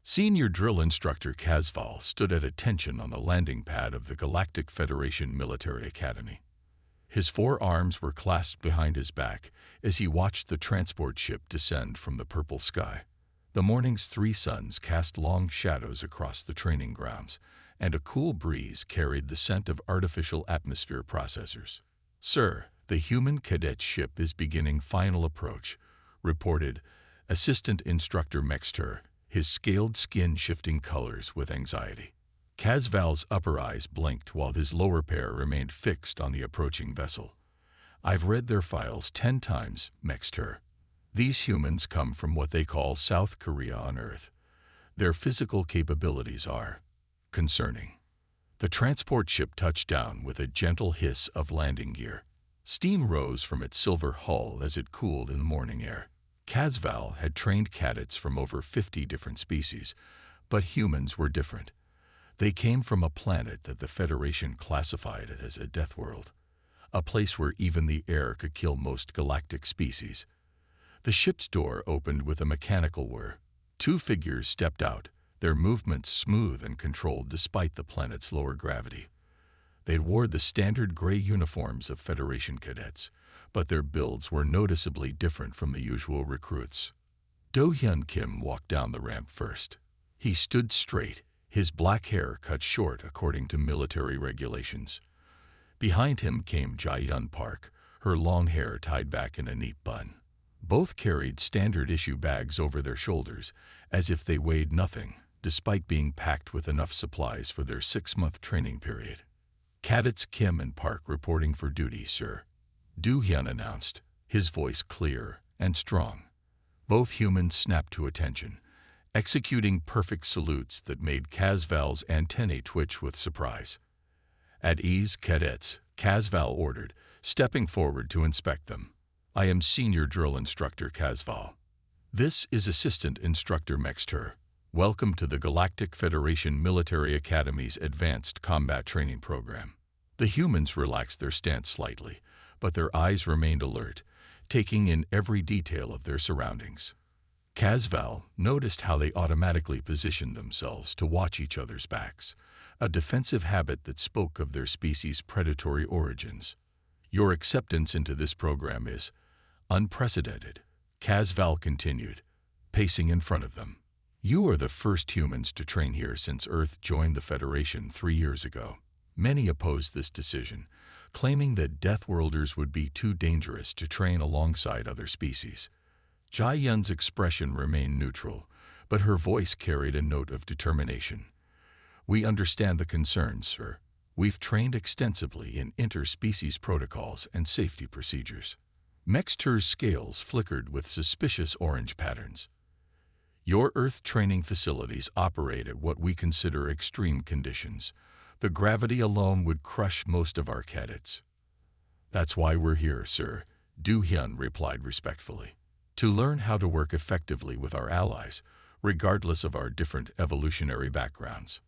Senior drill instructor Casval stood at attention on the landing pad of the Galactic Federation Military Academy. His forearms were clasped behind his back as he watched the transport ship descend from the purple sky. The morning's three suns cast long shadows across the training grounds, and a cool breeze carried the scent of artificial atmosphere processors. "Sir, the human cadet ship is beginning final approach," reported Assistant Instructor Mexter, his scaled skin shifting colors with anxiety. Casval's upper eyes blinked while his lower pair remained fixed on the approaching vessel. "I've read their files 10 times, Mexter. These humans come from what they call South Korea on Earth. Their physical capabilities are concerning." The transport ship touched down with a gentle hiss of landing gear. Steam rose from its silver hull as it cooled in the morning air. Casval had trained cadets from over 50 different species, but humans were different. They came from a planet that the Federation classified as a death world, a place where even the air could kill most galactic species. The ship's door opened with a mechanical whir. Two figures stepped out, their movements smooth and controlled despite the planet's lower gravity. They wore the standard gray uniforms of Federation cadets, but their builds were noticeably different from the usual recruits. Do-hyun Kim walked down the ramp first. He stood straight, his black hair cut short according to military regulations. Behind him came Jae-yun Park, her long hair tied back in a neat bun. Both carried standard-issue bags over their shoulders, as if they weighed nothing, despite being packed with enough supplies for their 6-month training period. "Cadets Kim and Park reporting for duty, sir," Do-hyun announced, his voice clear and strong. Both humans snapped to attention, executing perfect salutes that made Casval's antennae twitch with surprise. "At ease, cadets," Casval ordered, stepping forward to inspect them. "I am Senior Drill Instructor Casval. This is Assistant Instructor Mexter. Welcome to the Galactic Federation Military Academy's Advanced Combat Training Program." The humans relaxed their stance slightly, but their eyes remained alert, taking in every detail of their surroundings. Casval noticed how they automatically positioned themselves to watch each other's backs, a defensive habit that spoke of their species' predatory origins. "Your acceptance into this program is unprecedented," Casval continued, pacing in front of them. "You are the first humans to train here since Earth joined the Federation 3 years ago. Many opposed this decision, claiming that Deathworlders would be too dangerous to train alongside other species." Jae-yun's expression remained neutral, but her voice carried a note of determination. "We understand the concerns, sir. We've trained extensively in interspecies protocols and safety procedures." Mexter's scales flickered with suspicious orange patterns. "Your Earth training facilities operate at what we consider extreme conditions. The gravity alone would crush most of our cadets." "That's why we're here, sir," Do-hyun replied respectfully. "To learn how to work effectively with our allies, regardless of our different evolutionary backgrounds."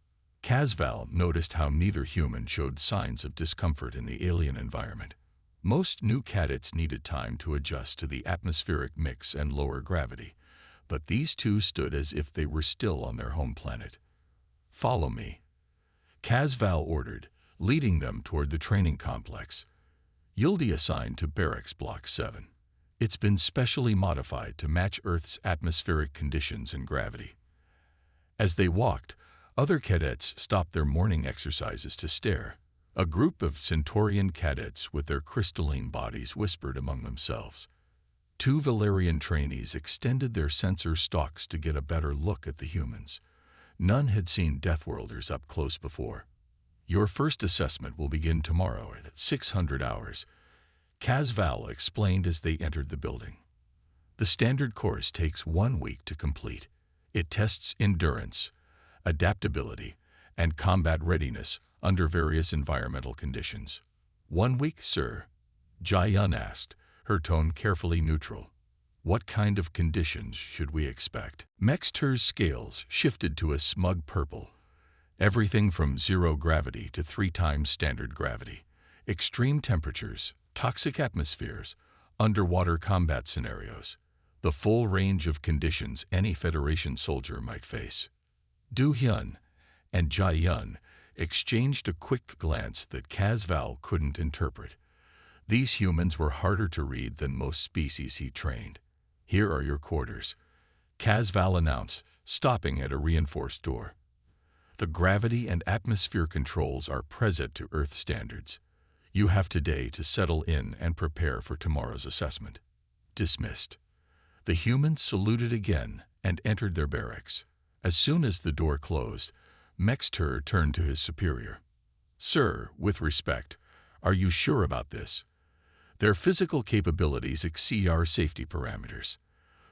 Casval noticed how neither human showed signs of discomfort in the alien environment. Most new cadets needed time to adjust to the atmospheric mix and lower gravity, but these two stood as if they were still on their home planet. "Follow me," Casval ordered, leading them toward the training complex. "You'll be assigned to Barracks Block 7. It's been specially modified to match Earth's atmospheric conditions and gravity." As they walked, other cadets stopped their morning exercises to stare. A group of Centaurian cadets with their crystalline bodies whispered among themselves. Two Valerian trainees extended their sensor stalks to get a better look at the humans. None had seen Deathworlders up close before. "Your first assessment will begin tomorrow at 600 hours, Casval explained as they entered the building. "The standard course takes 1 week to complete. It tests endurance, adaptability, and combat readiness under various environmental conditions." "1 week, sir?" Jae-yun asked, her tone carefully neutral. "What kind of conditions should we expect?" Mexter's scales shifted to a smug purple. "Everything from 0 gravity to 3 times standard gravity. Extreme temperatures, toxic atmospheres, underwater combat scenarios. The full range of conditions any Federation soldier might face." Du Hyun and Jai Yun exchanged a quick glance that Casval couldn't interpret. These humans were harder to read than most species he trained. "Here are your quarters," Casval announced, stopping at a reinforced door. "The gravity and atmosphere controls are preset to Earth standards. You have today to settle in and prepare for tomorrow's assessment." Dismissed. The humans saluted again and entered their barracks. As soon as the door closed, Mexter turned to his superior. "Sir, with respect, are you sure about this? Their physical capabilities exceed our safety parameters.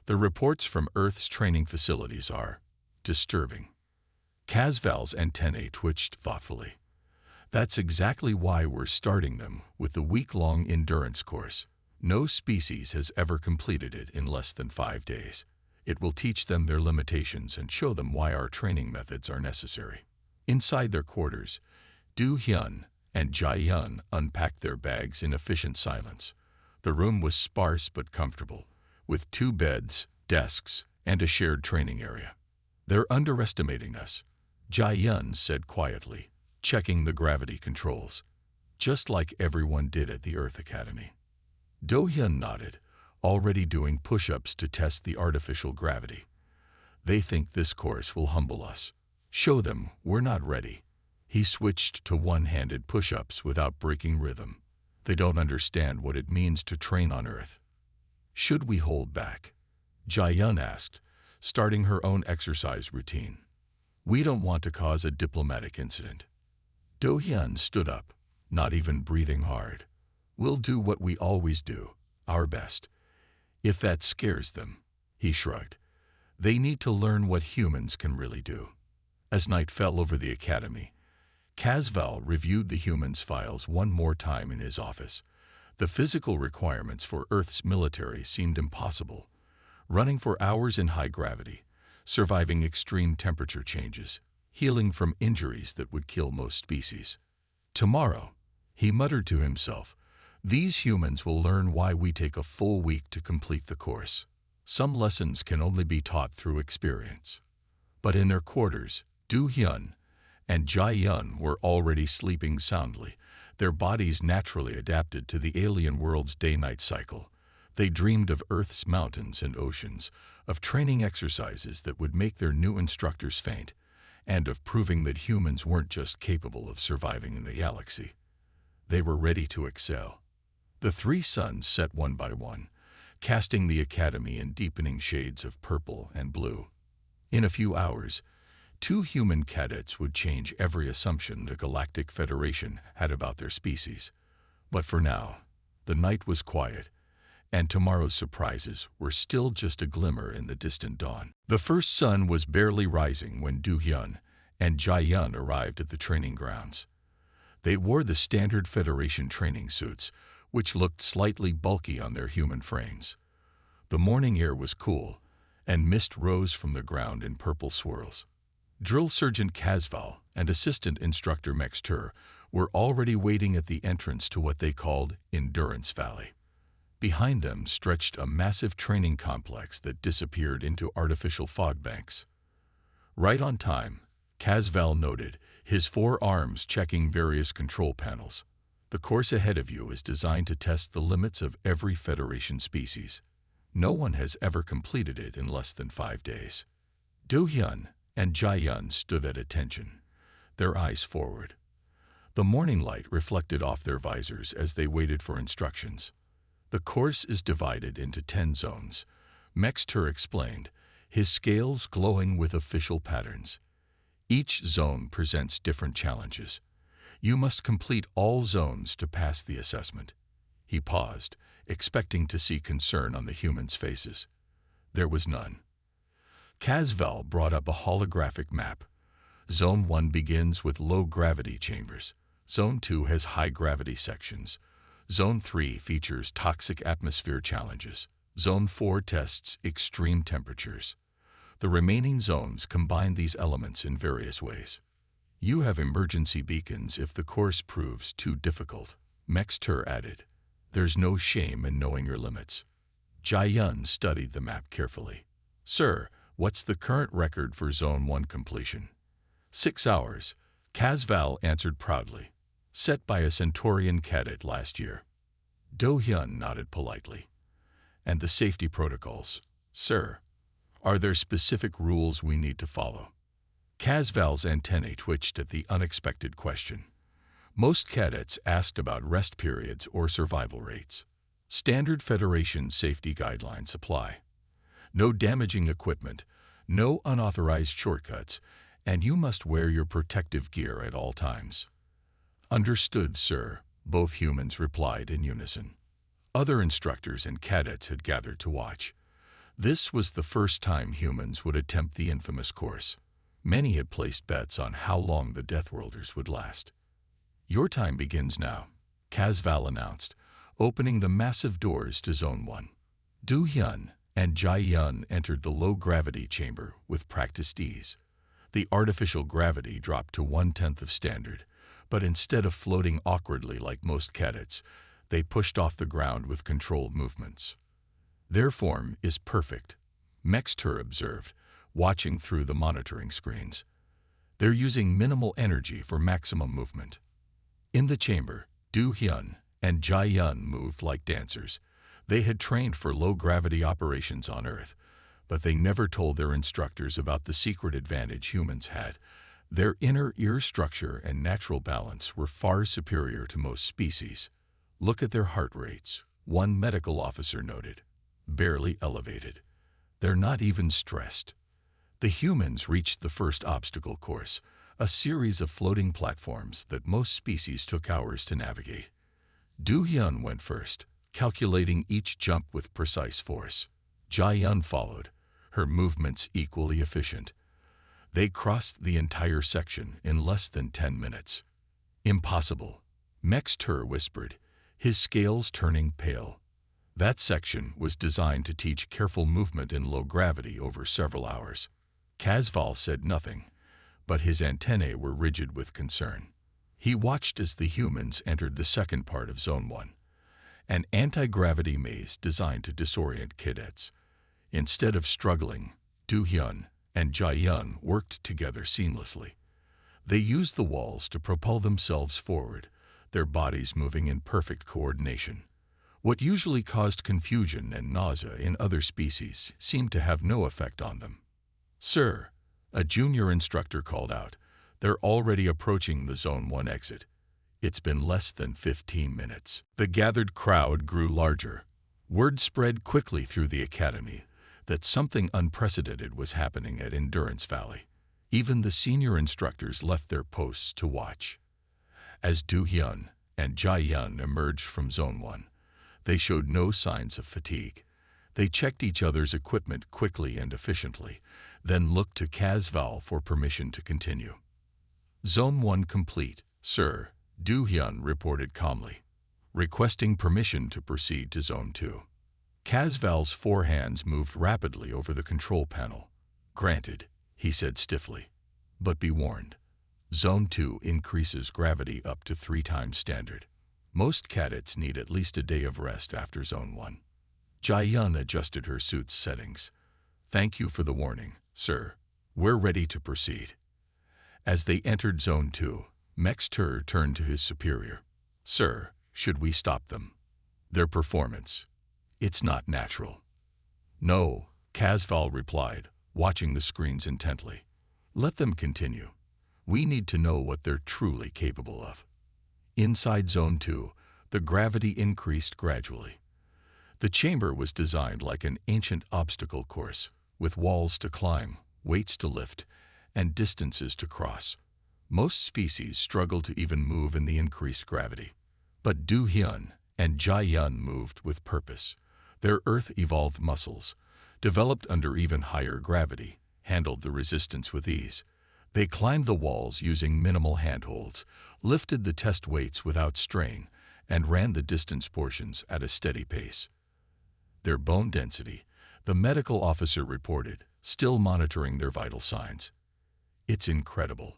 The reports from Earth's training facilities are disturbing." Casval's antennae twitched thoughtfully. "That's exactly why we're starting them with the week-long endurance course. No species has ever completed it in less than 5 days. It will teach them their limitations and show them why our training methods are necessary." Inside their quarters, Du Hyun and Jai Yun unpacked their bags in efficient silence. The room was sparse but comfortable, with 2 beds, desks, and a shared training area. "They're underestimating us," Jai Yun said quietly, checking the gravity controls, "just like everyone did at the Earth Academy." Do Hyun nodded, already doing push-ups to test the artificial gravity. "They think this course will humble us. Show them we're not ready." He switched to one-handed push-ups without breaking rhythm. "They don't understand what it means to train on Earth." "Should we hold back?" Jai Yun asked, starting her own exercise routine. "We don't want to cause a diplomatic incident." Do Hyun stood up, not even breathing hard. "We'll do what we always do, our best. If that scares them," he shrugged, "they need to learn what humans can really do." As night fell over the academy, Casval reviewed the humans' files one more time in his office. The physical requirements for Earth's military seemed impossible. Running for hours in high gravity, surviving extreme temperature changes, healing from injuries that would kill most species. "Tomorrow," he muttered to himself, "these humans will learn why we take a full week to complete the course. Some lessons can only be taught through experience." But in their quarters, Du Hyun and Jai Yun were already sleeping soundly, their bodies naturally adapted to the alien world's day-night cycle. They dreamed of Earth's mountains and oceans, of training exercises that would make their new instructors faint, and of proving that humans weren't just capable of surviving in the galaxy. They were ready to excel. The 3 suns set one by one, casting the academy in deepening shades of purple and blue. In a few hours, 2 human cadets would change every assumption the Galactic Federation had about their species. But for now, the night was quiet, and tomorrow's surprises were still just a glimmer in the distant dawn. The first sun was barely rising when Du Hyun and Jai Yun arrived at the training grounds. They wore the standard Federation training suits, which looked slightly bulky on their human frames. The morning air was cool, and mist rose from the ground in purple swirls. Drill Sergeant Casval and Assistant Instructor Mexter were already waiting at the entrance to what they called Endurance Valley. Behind them stretched a massive training complex that disappeared into artificial fog banks. Right on time, Casval noted, his 4 arms checking various control panels. "The course ahead of you is designed to test the limits of every Federation species. No one has ever completed it in less than 5 days." Do Hyun and Jai Yun stood at attention, their eyes forward. The morning light reflected off their visors as they waited for instructions. "The course is divided into 10 zones," Mexter explained, his scales glowing with official patterns. "Each zone presents different challenges. You must complete all zones to pass the assessment." He paused, expecting to see concern on the humans' faces. There was none. Casval brought up a holographic map. Zone 1 begins with low-gravity chambers. Zone 2 has high-gravity sections. Zone 3 features toxic atmosphere challenges. Zone 4 tests extreme temperatures. The remaining zones combine these elements in various ways. "You have emergency beacons if the course proves too difficult," Mexter added. "There's no shame in knowing your limits." Jai Yun studied the map carefully. "Sir, What's the current record for Zone 1 completion? 6 hours, Casval answered proudly. Set by a Centaurian cadet last year. Do-hyun nodded politely. And the safety protocols, sir? Are there specific rules we need to follow? Casval's antennae twitched at the unexpected question. Most cadets asked about rest periods or survival rates. Standard Federation safety guidelines apply. No damaging equipment, no unauthorized shortcuts, and you must wear your protective gear at all times. Understood, sir, both humans replied in unison. Other instructors and cadets had gathered to watch. This was the first time humans would attempt the infamous course. Many had placed bets on how long the Deathworlders would last. Your time begins now, Casval announced, opening the massive doors to Zone 1. Do-hyun and Jae-yun entered the low-gravity chamber with practiced ease. The artificial gravity dropped to 1/10 of standard, but instead of floating awkwardly like most cadets, they pushed off the ground with controlled movements. Their form is perfect, Mexter observed, watching through the monitoring screens. They're using minimal energy for maximum movement. In the chamber, Do-hyun and Jae-yun moved like dancers. They had trained for low-gravity operations on Earth, but they never told their instructors about the secret advantage humans had. Their inner ear structure and natural balance were far superior to most species. Look at their heart rates, one medical officer noted. Barely elevated. They're not even stressed. The humans reached the first obstacle course, a series of floating platforms that most species took hours to navigate. Do-hyun went first, calculating each jump with precise force. Jae-yun followed, her movements equally efficient. They crossed the entire section in less than 10 minutes. Impossible, Mexter whispered, his scales turning pale. That section was designed to teach careful movement in low gravity over several hours. Casval said nothing, but his antennae were rigid with concern. He watched as the humans entered the second part of Zone 1, an anti-gravity maze designed to disorient cadets. Instead of struggling, Do-hyun and Jae-yun worked together seamlessly. They used the walls to propel themselves forward, their bodies moving in perfect coordination. What usually caused confusion and nausea in other species seemed to have no effect on them. Sir, a junior instructor called out, they're already approaching the Zone 1 exit. It's been less than 15 minutes. The gathered crowd grew larger. Word spread quickly through the academy that something unprecedented was happening at Endurance Valley. Even the senior instructors left their posts to watch. As Do-hyun and Jae-yun emerged from Zone 1, they showed no signs of fatigue. They checked each other's equipment quickly and efficiently, then looked to Casval for permission to continue. Zone 1 complete, sir, Do-hyun reported calmly, requesting permission to proceed to Zone 2. Casval's four hands moved rapidly over the control panel. Granted, he said stiffly, but be warned. Zone 2 increases gravity up to 3 times standard. Most cadets need at least a day of rest after Zone 1. Jae-yun adjusted her suit's settings. Thank you for the warning, sir. We're ready to proceed. As they entered Zone 2, Mexter turned to his superior. Sir, should we stop them? Their performance. It's not natural. No, Casval replied, watching the screens intently. Let them continue. We need to know what they're truly capable of. Inside Zone 2, the gravity increased gradually. The chamber was designed like an ancient obstacle course, with walls to climb, weights to lift, and distances to cross. Most species struggle to even move in the increased gravity. But Do-hyun and Jae-yun moved with purpose. Their Earth-evolved muscles, developed under even higher gravity, handled the resistance with ease. They climbed the walls using minimal handholds, lifted the test weights without strain, and ran the distance portions at a steady pace. Their bone density, the medical officer reported, still monitoring their vital signs. It's incredible.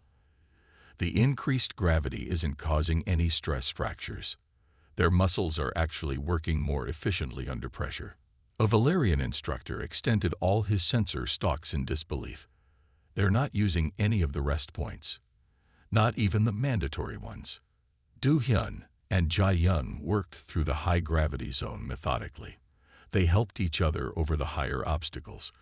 The increased gravity isn't causing any stress fractures. Their muscles are actually working more efficiently under pressure. A Valerian instructor extended all his sensor stalks in disbelief. They're not using any of the rest points. Not even the mandatory ones. Do-hyun and Jae-yun worked through the high-gravity zone methodically. They helped each other over the higher obstacles,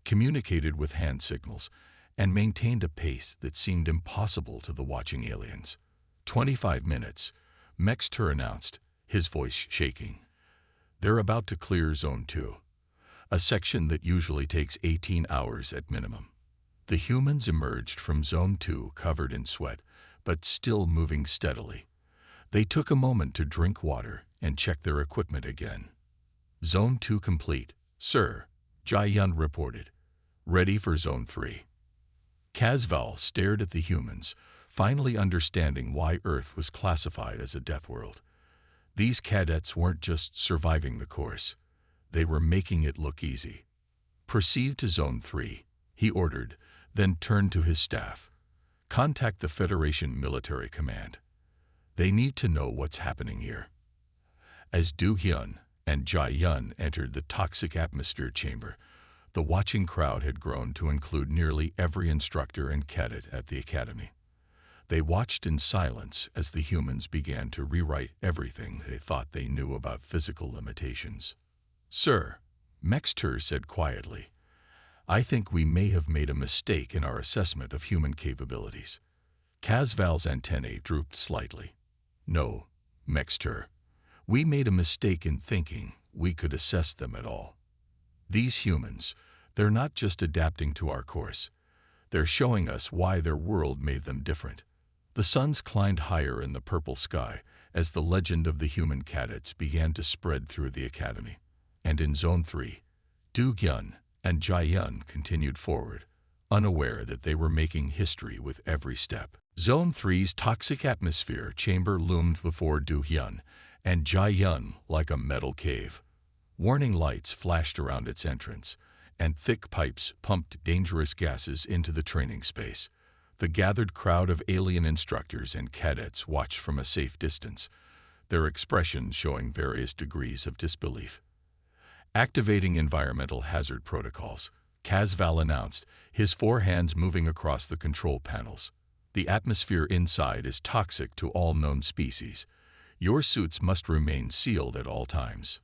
communicated with hand signals, and maintained a pace that seemed impossible to the watching aliens. 25 minutes, Mexter announced, his voice shaking. They're about to clear Zone 2, a section that usually takes 18 hours at minimum. The humans emerged from Zone 2 covered in sweat, but still moving steadily. They took a moment to drink water and check their equipment again. Zone 2 complete, sir, Jae-yun reported. Ready for Zone 3. Casval stared at the humans, finally understanding why Earth was classified as a death world. These cadets weren't just surviving the course. They were making it look easy. Proceed to Zone 3, he ordered, then turned to his staff. Contact the Federation Military Command. They need to know what's happening here. As Do-hyun and Jae-yun entered the toxic atmosphere chamber, the watching crowd had grown to include nearly every instructor and cadet at the academy. They watched in silence as the humans began to rewrite everything they thought they knew about physical limitations. Sir, Mexter said quietly, I think we may have made a mistake in our assessment of human capabilities. Casval's antennae drooped slightly. No, Mexter, we made a mistake in thinking we could assess them at all. These humans, they're not just adapting to our course. They're showing us why their world made them different. The suns climbed higher in the purple sky as the legend of the human cadets began to spread through the academy. And in Zone 3, Do-hyun and Jae-yun continued forward, unaware that they were making history with every step. Zone 3's toxic atmosphere chamber loomed before Do-hyun and Jae-yun like a metal cave. Warning lights flashed around its entrance, and thick pipes pumped dangerous gases into the training space. The gathered crowd of alien instructors and cadets watched from a safe distance, their expressions showing various degrees of disbelief. Activating environmental hazard protocols, Casval announced, his four hands moving across the control panels. The atmosphere inside is toxic to all known species. Your suits must remain sealed at all times.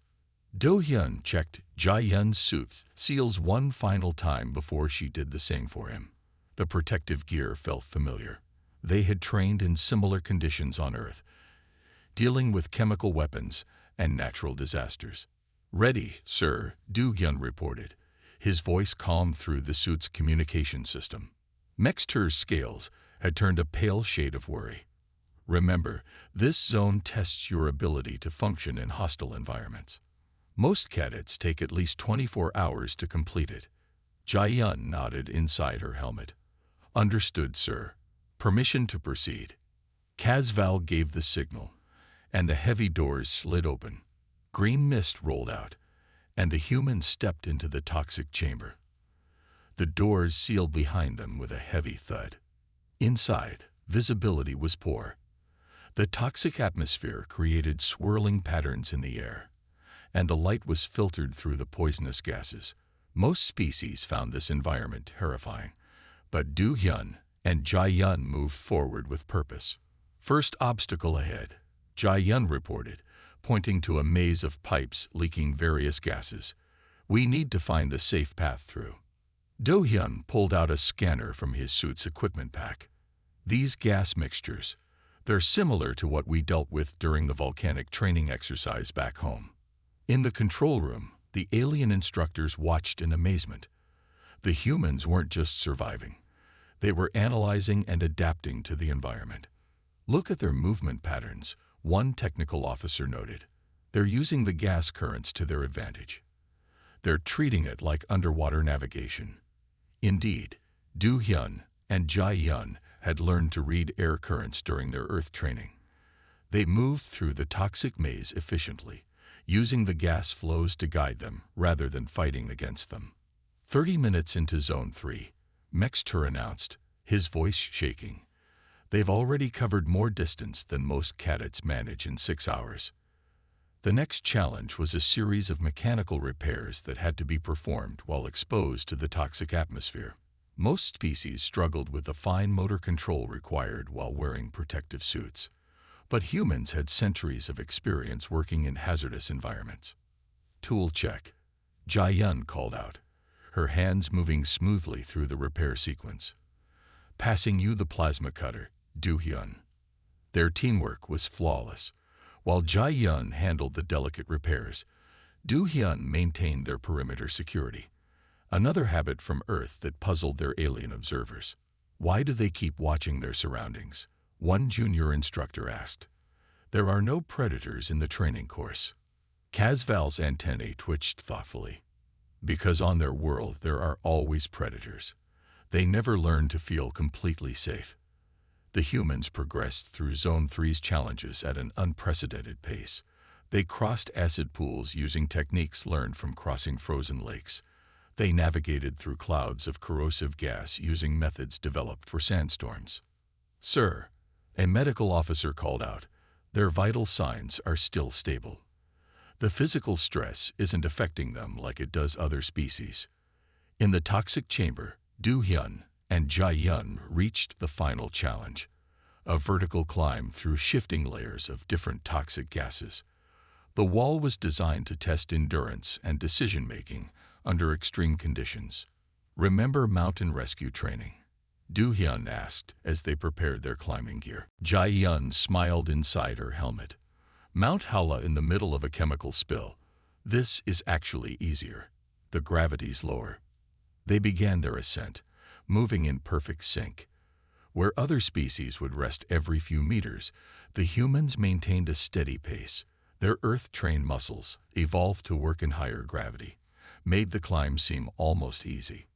Do-hyun checked Jae-yun's suit's seals one final time before she did the same for him. The protective gear felt familiar. They had trained in similar conditions on Earth, dealing with chemical weapons and natural disasters. Ready, sir, Do-hyun reported, his voice calm through the suit's communication system. Mexter's scales had turned a pale shade of worry. Remember, this zone tests your ability to function in hostile environments. Most cadets take at least 24 hours to complete it. Jae-yun nodded inside her helmet. Understood, sir. Permission to proceed. Casval gave the signal, and the heavy doors slid open. Green mist rolled out, and the humans stepped into the toxic chamber. The doors sealed behind them with a heavy thud. Inside, visibility was poor. The toxic atmosphere created swirling patterns in the air, and the light was filtered through the poisonous gases. Most species found this environment terrifying, but Do-hyun and Jae-yun moved forward with purpose. First obstacle ahead, Jae-yun reported, pointing to a maze of pipes leaking various gases. We need to find the safe path through. Do-hyun pulled out a scanner from his suit's equipment pack. These gas mixtures, they're similar to what we dealt with during the volcanic training exercise back home. In the control room, the alien instructors watched in amazement. The humans weren't just surviving. They were analyzing and adapting to the environment. Look at their movement patterns, one technical officer noted. They're using the gas currents to their advantage. They're treating it like underwater navigation. Indeed, Do-hyun and Jae-yun had learned to read air currents during their Earth training. They moved through the toxic maze efficiently, using the gas flows to guide them rather than fighting against them. 30 minutes into Zone 3, Mexter announced, his voice shaking. They've already covered more distance than most cadets manage in 6 hours. The next challenge was a series of mechanical repairs that had to be performed while exposed to the toxic atmosphere. Most species struggled with the fine motor control required while wearing protective suits, but humans had centuries of experience working in hazardous environments. "Tool check," Jai-Yun called out, her hands moving smoothly through the repair sequence. "Passing you the plasma cutter, Do-Hyun." Their teamwork was flawless. While Jai-Yun handled the delicate repairs, Do-Hyun maintained their perimeter security. Another habit from Earth that puzzled their alien observers. "Why do they keep watching their surroundings?" one junior instructor asked. "There are no predators in the training course." Casval's antennae twitched thoughtfully. "Because on their world there are always predators. They never learn to feel completely safe." The humans progressed through Zone 3's challenges at an unprecedented pace. They crossed acid pools using techniques learned from crossing frozen lakes. They navigated through clouds of corrosive gas using methods developed for sandstorms. "Sir," a medical officer called out, "their vital signs are still stable. The physical stress isn't affecting them like it does other species." In the toxic chamber, Do-Hyun and Jai-Yun reached the final challenge, a vertical climb through shifting layers of different toxic gases. The wall was designed to test endurance and decision-making under extreme conditions. "Remember mountain rescue training?" Do-Hyun asked as they prepared their climbing gear. Jai-Yun smiled inside her helmet. "Mount Hala in the middle of a chemical spill. This is actually easier. The gravity's lower." They began their ascent, moving in perfect sync. Where other species would rest every few meters, the humans maintained a steady pace. Their Earth-trained muscles, evolved to work in higher gravity, made the climb seem almost easy.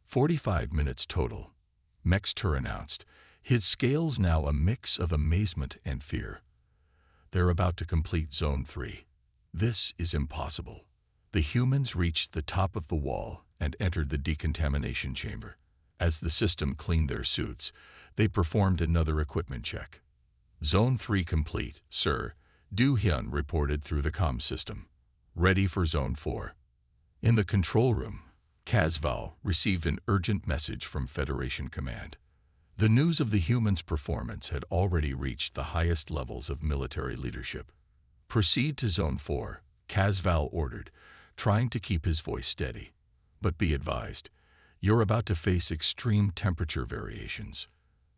45 minutes total, Mexter announced, his scales now a mix of amazement and fear. "They're about to complete Zone 3. This is impossible." The humans reached the top of the wall and entered the decontamination chamber. As the system cleaned their suits, they performed another equipment check. "Zone 3 complete, sir," Do-Hyun reported through the comm system. "Ready for Zone 4. In the control room, Casval received an urgent message from Federation Command. The news of the humans' performance had already reached the highest levels of military leadership. "Proceed to Zone 4, Casval ordered, trying to keep his voice steady. "But be advised, you're about to face extreme temperature variations."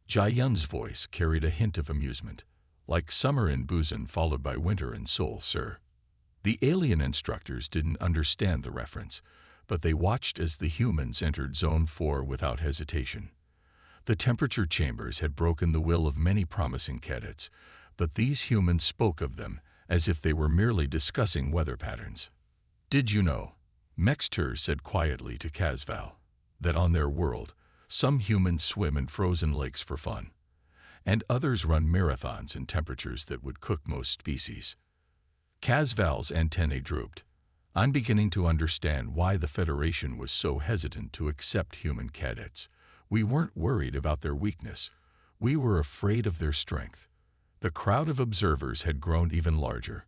Jai-Yun's voice carried a hint of amusement. "Like summer in Busan followed by winter in Seoul, sir." The alien instructors didn't understand the reference, but they watched as the humans entered Zone 4 without hesitation. The temperature chambers had broken the will of many promising cadets, but these humans spoke of them as if they were merely discussing weather patterns. "Did you know," Mexter said quietly to Casval, "that on their world, some humans swim in frozen lakes for fun, and others run marathons in temperatures that would cook most species?" Casval's antennae drooped. "I'm beginning to understand why the Federation was so hesitant to accept human cadets. We weren't worried about their weakness. We were afraid of their strength." The crowd of observers had grown even larger.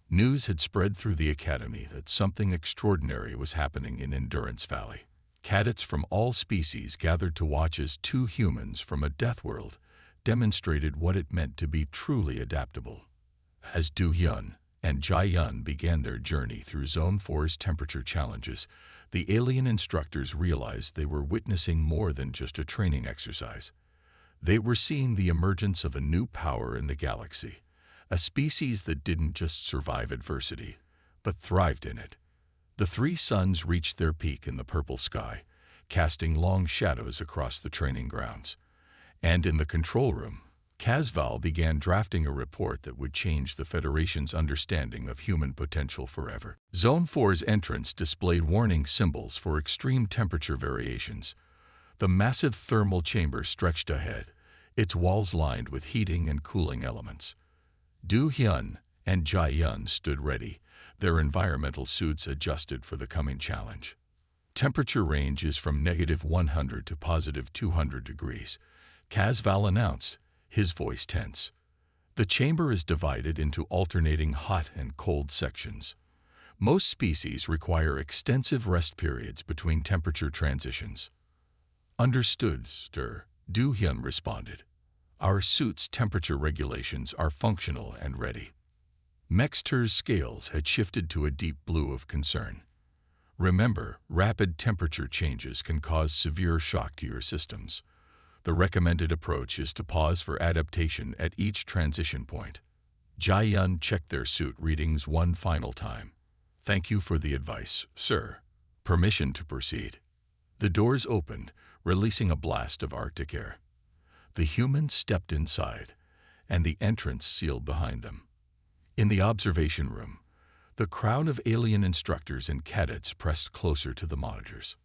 News had spread through the academy that something extraordinary was happening in Endurance Valley. Cadets from all species gathered to watch as two humans from a death world demonstrated what it meant to be truly adaptable. As Do-Hyun and Jai-Yun began their journey through Zone 4's temperature challenges, the alien instructors realized they were witnessing more than just a training exercise. They were seeing the emergence of a new power in the galaxy, a species that didn't just survive adversity, but thrived in it. The three suns reached their peak in the purple sky, casting long shadows across the training grounds. And in the control room, Casval began drafting a report that would change the Federation's understanding of human potential forever. Zone 4's entrance displayed warning symbols for extreme temperature variations. The massive thermal chamber stretched ahead, its walls lined with heating and cooling elements. Do-Hyun and Jai-Yun stood ready, their environmental suits adjusted for the coming challenge. Temperature range is from -100 to +200 degrees, Casval announced, his voice tense. The chamber is divided into alternating hot and cold sections. Most species require extensive rest periods between temperature transitions. Understood, Sir, Du Hyun responded. Our suit's temperature regulations are functional and ready. Mexter's scales had shifted to a deep blue of concern. Remember, rapid temperature changes can cause severe shock to your systems. The recommended approach is to pause for adaptation at each transition point. Jae-yun checked their suit readings one final time. Thank you for the advice, sir. Permission to proceed. The doors opened, releasing a blast of Arctic air. The humans stepped inside, and the entrance sealed behind them. In the observation room, the crowd of alien instructors and cadets pressed closer to the monitors.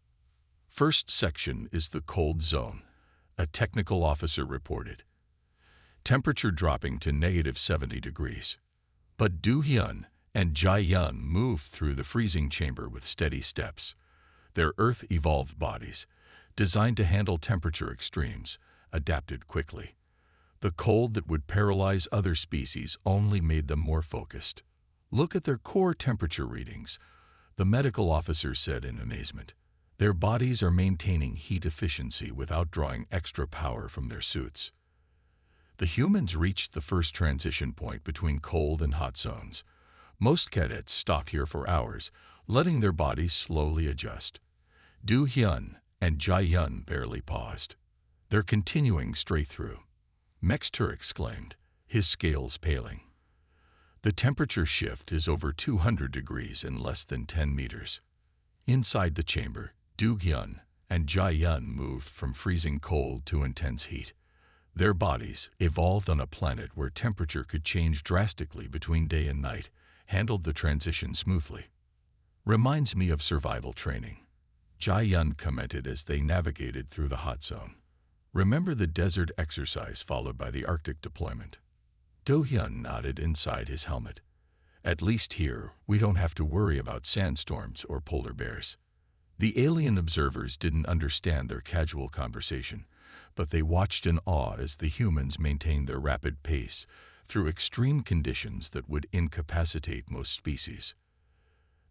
First section is the cold zone, a technical officer reported. Temperature dropping to -70 degrees. But Du Hyun and Jae-yun moved through the freezing chamber with steady steps. Their Earth-evolved bodies, designed to handle temperature extremes, adapted quickly. The cold that would paralyze other species only made them more focused. Look at their core temperature readings, the medical officer said in amazement. Their bodies are maintaining heat efficiency without drawing extra power from their suits. The humans reached the first transition point between cold and hot zones. Most cadets stopped here for hours, letting their bodies slowly adjust. Du Hyun and Jae-yun barely paused. They're continuing straight through. Mexter exclaimed, his scales paling. The temperature shift is over 200 degrees in less than 10 meters. Inside the chamber, Du Hyun and Jae-yun moved from freezing cold to intense heat. Their bodies, evolved on a planet where temperature could change drastically between day and night, handled the transition smoothly. Reminds me of survival training, Jae-yun commented as they navigated through the hot zone. Remember the desert exercise followed by the Arctic deployment? Du Hyun nodded inside his helmet. At least here, we don't have to worry about sandstorms or polar bears. The alien observers didn't understand their casual conversation, but they watched in awe as the humans maintained their rapid pace through extreme conditions that would incapacitate most species.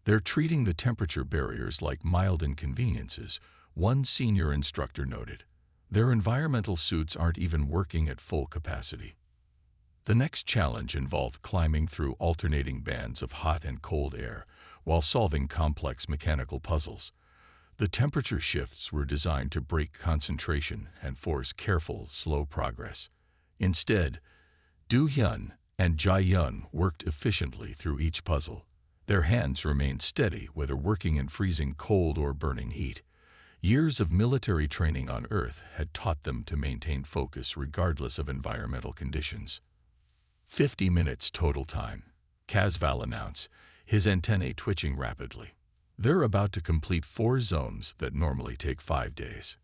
They're treating the temperature barriers like mild inconveniences, one senior instructor noted. Their environmental suits aren't even working at full capacity. The next challenge involved climbing through alternating bands of hot and cold air while solving complex mechanical puzzles. The temperature shifts were designed to break concentration and force careful, slow progress. Instead, Du Hyun and Jae-yun worked efficiently through each puzzle. Their hands remained steady whether working in freezing cold or burning heat. Years of military training on Earth had taught them to maintain focus regardless of environmental conditions. 50 minutes total time, Casval announced, his antennae twitching rapidly. They're about to complete 4 zones that normally take 5 days.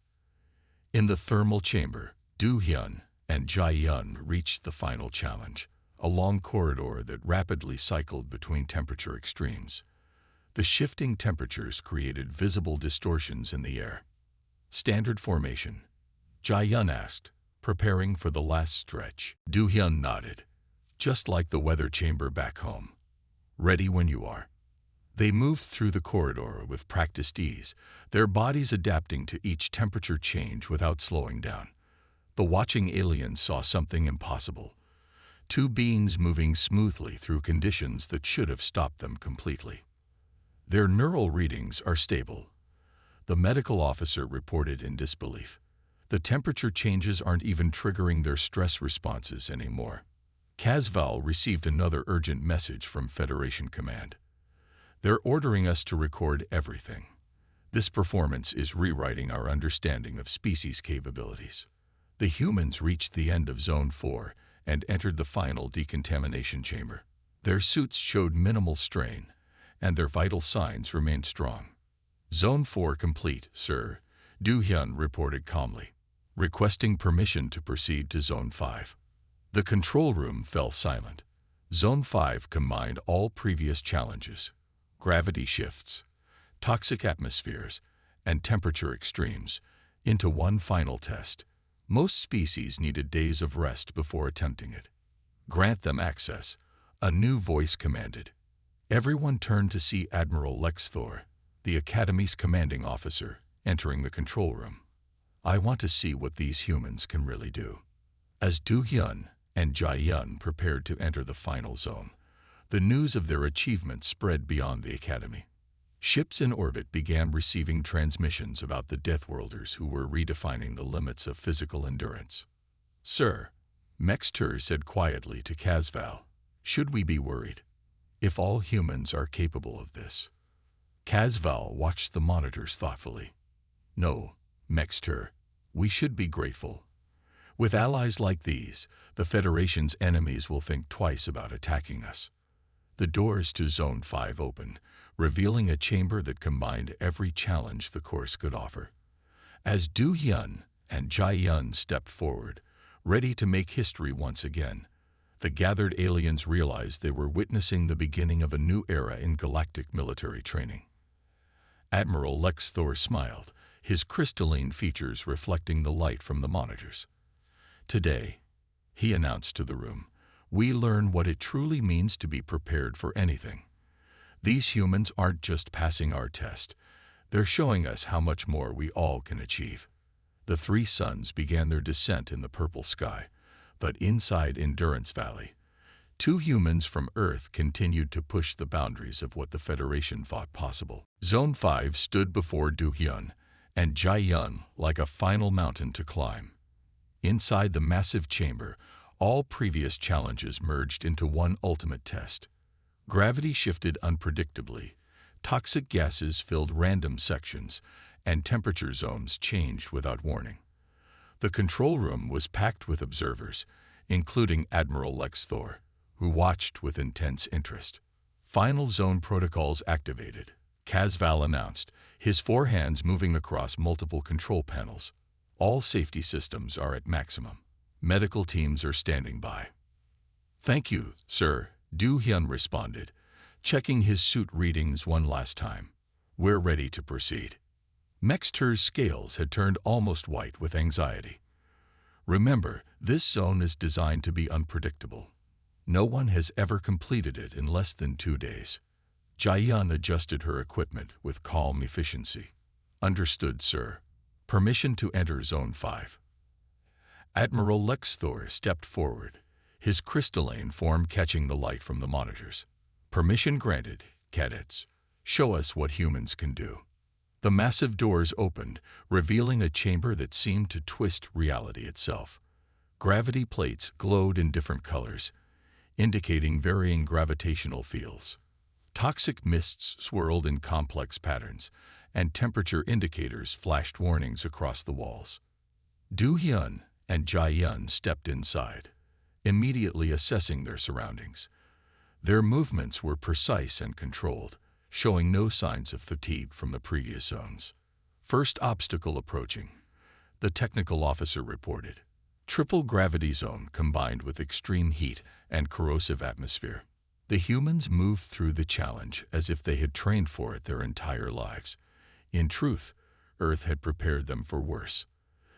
In the thermal chamber, Du Hyun and Jae-yun reached the final challenge, a long corridor that rapidly cycled between temperature extremes. The shifting temperatures created visible distortions in the air. Standard formation, Jae-yun asked, preparing for the last stretch. Du Hyun nodded, just like the weather chamber back home. Ready when you are. They moved through the corridor with practiced ease, their bodies adapting to each temperature change without slowing down. The watching aliens saw something impossible. 2 beings moving smoothly through conditions that should have stopped them completely. Their neural readings are stable, the medical officer reported in disbelief. The temperature changes aren't even triggering their stress responses anymore. Casval received another urgent message from Federation Command. They're ordering us to record everything. This performance is rewriting our understanding of species capabilities. The humans reached the end of Zone 4 and entered the final decontamination chamber. Their suits showed minimal strain, and their vital signs remained strong. Zone 4 complete, sir, Du Hyun reported calmly, requesting permission to proceed to Zone 5. The control room fell silent. Zone 5 combined all previous challenges, gravity shifts, toxic atmospheres, and temperature extremes, into one final test. Most species needed days of rest before attempting it. Grant them access, a new voice commanded. Everyone turned to see Admiral Lex Thor, the Academy's commanding officer, entering the control room. I want to see what these humans can really do. As Do-hyun and Jae-yun prepared to enter the final zone, the news of their achievements spread beyond the Academy. Ships in orbit began receiving transmissions about the Deathworlders who were redefining the limits of physical endurance. "Sir," Mexter said quietly to Casval, "should we be worried? If all humans are capable of this." Casval watched the monitors thoughtfully. "No, Mexter, we should be grateful. With allies like these, the Federation's enemies will think twice about attacking us." The doors to Zone 5 opened, revealing a chamber that combined every challenge the course could offer. As Do-hyun and Jae-yun stepped forward, ready to make history once again, the gathered aliens realized they were witnessing the beginning of a new era in galactic military training. Admiral Lex Thor smiled, his crystalline features reflecting the light from the monitors. "Today," he announced to the room, "we learn what it truly means to be prepared for anything. These humans aren't just passing our test, they're showing us how much more we all can achieve." The three suns began their descent in the purple sky, but inside Endurance Valley, two humans from Earth continued to push the boundaries of what the Federation thought possible. Zone 5 stood before Do-hyun and Jae-yun like a final mountain to climb. Inside the massive chamber, all previous challenges merged into one ultimate test. Gravity shifted unpredictably, toxic gases filled random sections, and temperature zones changed without warning. The control room was packed with observers, including Admiral Lex Thor, who watched with intense interest. "Final zone protocols activated," Casval announced, his four hands moving across multiple control panels. "All safety systems are at maximum. Medical teams are standing by." "Thank you, sir," Do-hyun responded, checking his suit readings one last time. "We're ready to proceed." Mexter's scales had turned almost white with anxiety. "Remember, this zone is designed to be unpredictable. No one has ever completed it in less than 2 days." Jae-yun adjusted her equipment with calm efficiency. "Understood, sir. Permission to enter Zone 5. Admiral Lex Thor stepped forward, his crystalline form catching the light from the monitors. "Permission granted, cadets. Show us what humans can do." The massive doors opened, revealing a chamber that seemed to twist reality itself. Gravity plates glowed in different colors, indicating varying gravitational fields. Toxic mists swirled in complex patterns, and temperature indicators flashed warnings across the walls. Do-hyun and Jae-yun stepped inside, immediately assessing their surroundings. Their movements were precise and controlled, showing no signs of fatigue from the previous zones. "First obstacle approaching," the technical officer reported. "Triple gravity zone combined with extreme heat and corrosive atmosphere." The humans moved through the challenge as if they had trained for it their entire lives. In truth, Earth had prepared them for worse.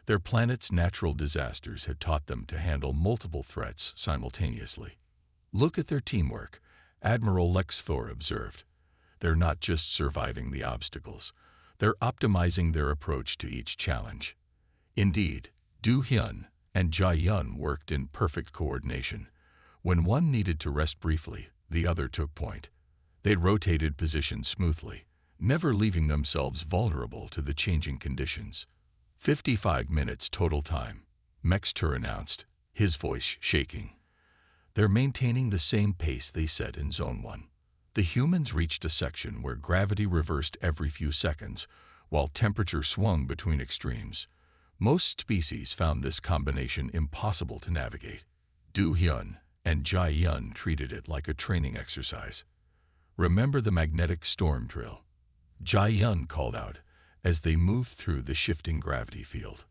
Their planet's natural disasters had taught them to handle multiple threats simultaneously. "Look at their teamwork," Admiral Lex Thor observed. "They're not just surviving the obstacles, they're optimizing their approach to each challenge." Indeed, Do-hyun and Jae-yun worked in perfect coordination. When one needed to rest briefly, the other took point. They rotated positions smoothly, never leaving themselves vulnerable to the changing conditions. 55 minutes total time, Mexter announced, his voice shaking. "They're maintaining the same pace they set in Zone 1. The humans reached a section where gravity reversed every few seconds, while temperature swung between extremes. Most species found this combination impossible to navigate. Do-hyun and Jae-yun treated it like a training exercise. "Remember the magnetic storm drill," Jae-yun called out as they moved through the shifting gravity field.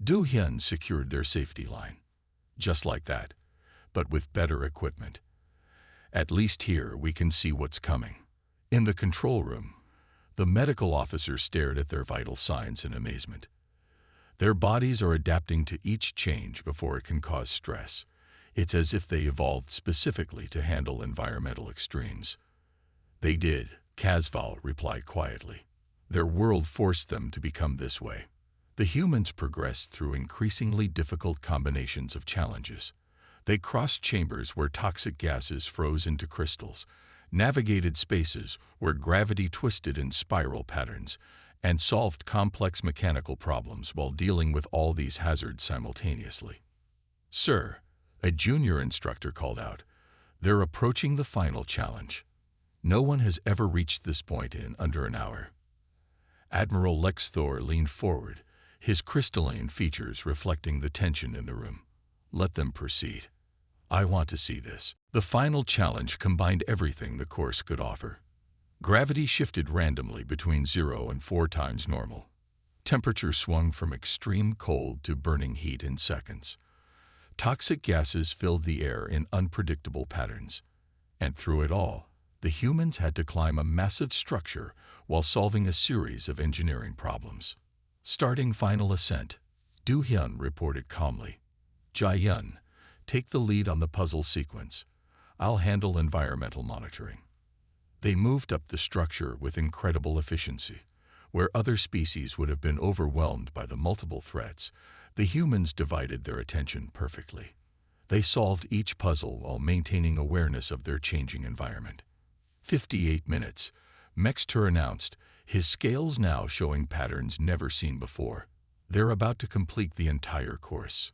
Do-hyun secured their safety line. "Just like that, but with better equipment. At least here we can see what's coming." In the control room, the medical officer stared at their vital signs in amazement. Their bodies are adapting to each change before it can cause stress, It's as if they evolved specifically to handle environmental extremes. They did, Casval replied quietly. Their world forced them to become this way. The humans progressed through increasingly difficult combinations of challenges. They crossed chambers where toxic gases froze into crystals, navigated spaces where gravity twisted in spiral patterns, and solved complex mechanical problems while dealing with all these hazards simultaneously. "Sir," a junior instructor called out, "they're approaching the final challenge. No one has ever reached this point in under an hour." Admiral Lex Thor leaned forward, his crystalline features reflecting the tension in the room. "Let them proceed. I want to see this." The final challenge combined everything the course could offer. Gravity shifted randomly between 0 and 4 times normal. Temperature swung from extreme cold to burning heat in seconds. Toxic gases filled the air in unpredictable patterns. And through it all, the humans had to climb a massive structure while solving a series of engineering problems. Starting final ascent, Du Hyun reported calmly. "Jai Yun, take the lead on the puzzle sequence. I'll handle environmental monitoring." They moved up the structure with incredible efficiency. Where other species would have been overwhelmed by the multiple threats, the humans divided their attention perfectly. They solved each puzzle while maintaining awareness of their changing environment. 58 minutes, Mexter announced, his scales now showing patterns never seen before. They're about to complete the entire course.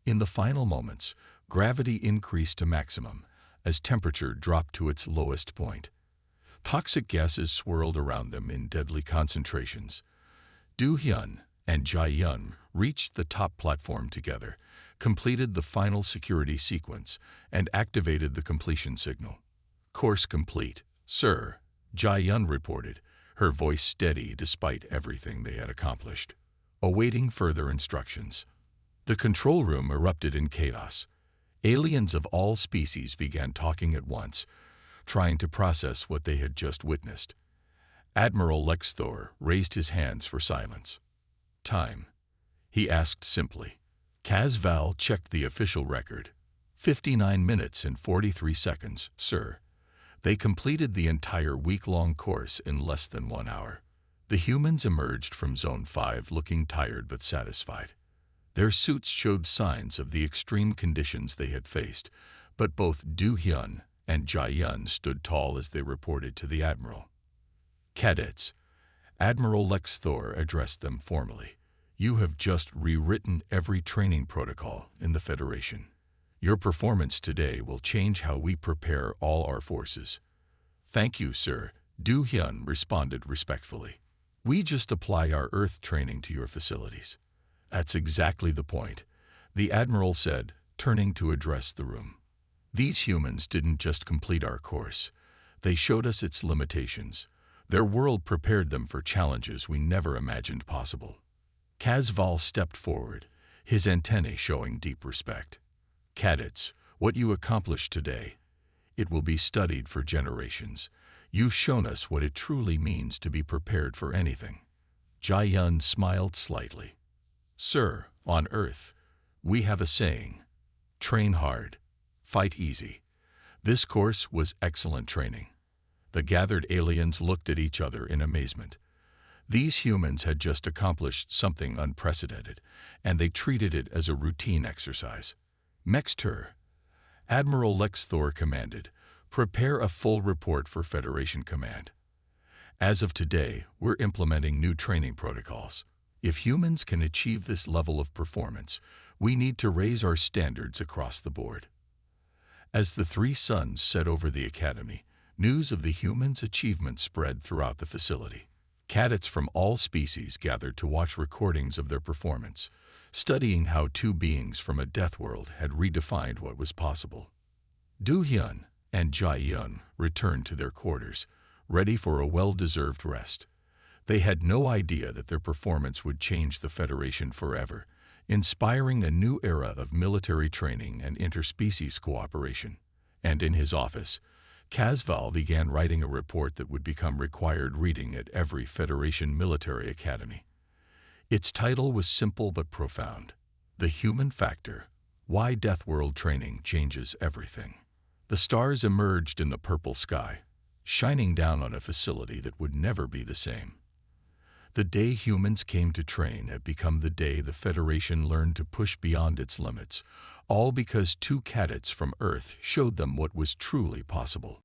In the final moments, gravity increased to maximum as temperature dropped to its lowest point. Toxic gases swirled around them in deadly concentrations. Du Hyun and Jai Yun reached the top platform together, completed the final security sequence, and activated the completion signal. "Course complete, sir," Jai Yun reported, her voice steady despite everything they had accomplished. Awaiting further instructions. The control room erupted in chaos. Aliens of all species began talking at once, trying to process what they had just witnessed. Admiral Lex Thor raised his hands for silence. "Time," he asked simply. Casval checked the official record. 59 minutes and 43 seconds, sir. They completed the entire week-long course in less than 1 hour. The humans emerged from Zone 5 looking tired but satisfied. Their suits showed signs of the extreme conditions they had faced, but both Du Hyun and Jai Yun stood tall as they reported to the Admiral. "Cadets," Admiral Lex Thor addressed them formally, "you have just rewritten every training protocol in the Federation. Your performance today will change how we prepare all our forces." "Thank you, sir," Du Hyun responded respectfully. "We just apply our Earth training to your facilities." "That's exactly the point," the Admiral said, turning to address the room. "These humans didn't just complete our course. They showed us its limitations. Their world prepared them for challenges we never imagined possible." Casval stepped forward, his antennae showing deep respect. "Cadets, what you accomplished today, it will be studied for generations. You've shown us what it truly means to be prepared for anything." Jai Yun smiled slightly. "Sir, on Earth, we have a saying, train hard, fight easy." This course was excellent training. The gathered aliens looked at each other in amazement. These humans had just accomplished something unprecedented, and they treated it as a routine exercise. "Mexter," Admiral Lex Thor commanded, "prepare a full report for Federation Command. As of today, we're implementing new training protocols. If humans can achieve this level of performance, we need to raise our standards across the board." As the three suns set over the Academy, news of the humans' achievements spread throughout the facility. Cadets from all species gathered to watch recordings of their performance, studying how two beings from a death world had redefined what was possible. Du Hyun and Jai Yun returned to their quarters, ready for a well-deserved rest. They had no idea that their performance would change the Federation forever, inspiring a new era of military training and interspecies cooperation. And in his office, Casval began writing a report that would become required reading at every Federation military academy. Its title was simple but profound: "The Human Factor, Why Deathworld training changes everything. The stars emerged in the purple sky, shining down on a facility that would never be the same. The day humans came to train had become the day the Federation learned to push beyond its limits, all because two cadets from Earth showed them what was truly possible.